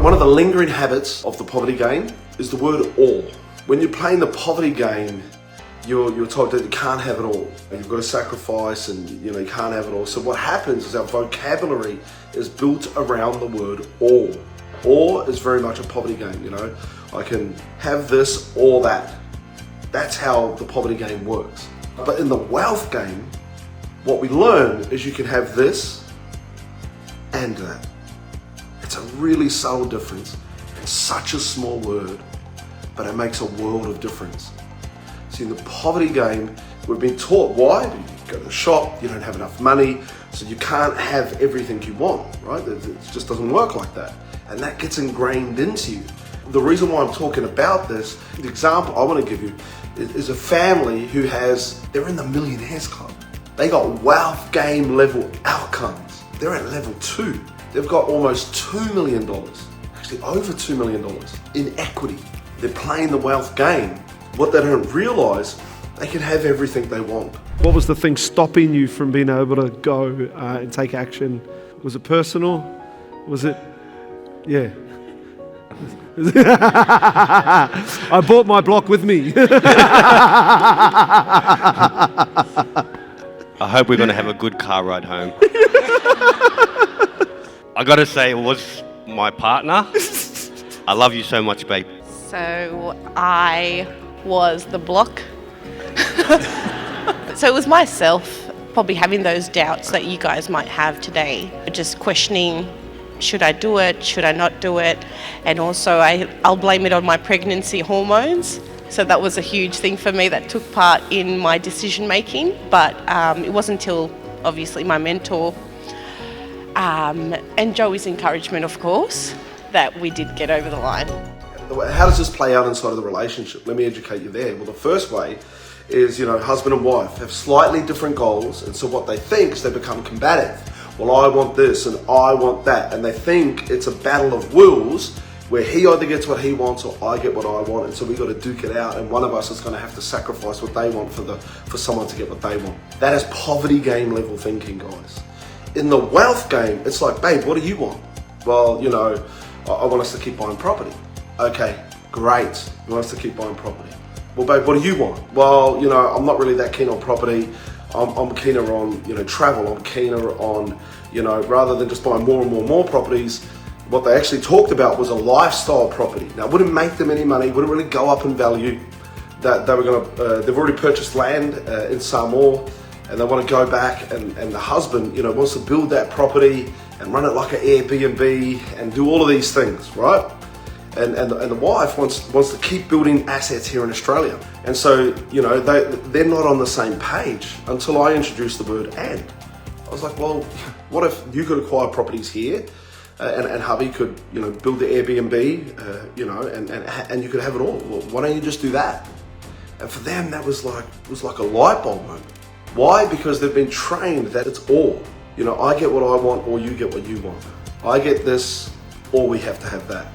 One of the lingering habits of the poverty game is the word all. When you're playing the poverty game, you're told that you can't have it all. You've got to sacrifice and you can't have it all. So what happens is our vocabulary is built around the word all. All is very much a poverty game, I can have this or that. That's how the poverty game works. But in the wealth game, what we learn is you can have this and that. It's a really subtle difference. It's such a small word, but it makes a world of difference. See, in the poverty game, we've been taught why. You go to the shop, you don't have enough money, so you can't have everything you want, right? It just doesn't work like that. And that gets ingrained into you. The reason why I'm talking about this, the example I want to give you is a family they're in the Millionaires Club. They got wealth game level outcomes. They're at level 2. They've got almost $2 million, actually over $2 million in equity. They're playing the wealth game. What they don't realize, they can have everything they want. What was the thing stopping you from being able to go and take action? Was it personal? Was it, yeah. I brought my block with me. I hope we're going to have a good car ride home. I got to say, it was my partner. I love you so much, babe. So I was the block. So it was myself probably having those doubts that you guys might have today. Just questioning, should I do it? Should I not do it? And also I'll blame it on my pregnancy hormones. So that was a huge thing for me that took part in my decision making. But it wasn't until obviously my mentor and Joey's encouragement, of course, that we did get over the line. How does this play out inside of the relationship? Let me educate you there. Well, the first way is, husband and wife have slightly different goals, and so what they think is they become combative. Well, I want this and I want that, and they think it's a battle of wills where he either gets what he wants or I get what I want, and so we got to duke it out, and one of us is going to have to sacrifice what they want for someone to get what they want. That is poverty game level thinking, guys. In the wealth game, it's like, babe, what do you want? Well, I want us to keep buying property. Okay, great. You want us to keep buying property. Well, babe, what do you want? Well, I'm not really that keen on property. I'm keener on, travel. I'm keener on, rather than just buying more and more properties, what they actually talked about was a lifestyle property. Now, it wouldn't make them any money, wouldn't really go up in value. That they were going they've already purchased land in Samoa, and they want to go back, and the husband, wants to build that property and run it like an Airbnb and do all of these things, right? And the wife wants to keep building assets here in Australia. And so, they're not on the same page until I introduced the word and. I was like, well, what if you could acquire properties here and hubby could, build the Airbnb, and you could have it all. Well, why don't you just do that? And for them, that was like a light bulb moment. Why? Because they've been trained that it's all. I get what I want or you get what you want. I get this or we have to have that.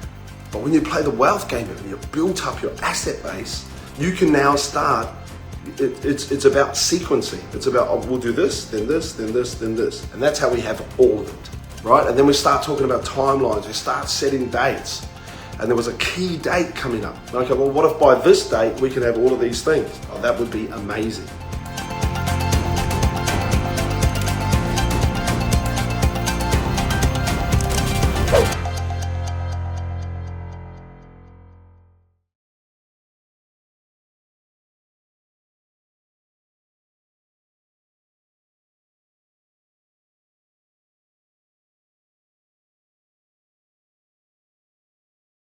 But when you play the wealth game and you've built up your asset base, you can now start, it's about sequencing. It's about, oh, we'll do this, then this, then this, then this. And that's how we have all of it, right? And then we start talking about timelines, we start setting dates. And there was a key date coming up. Okay, well, what if by this date we can have all of these things? Oh, that would be amazing.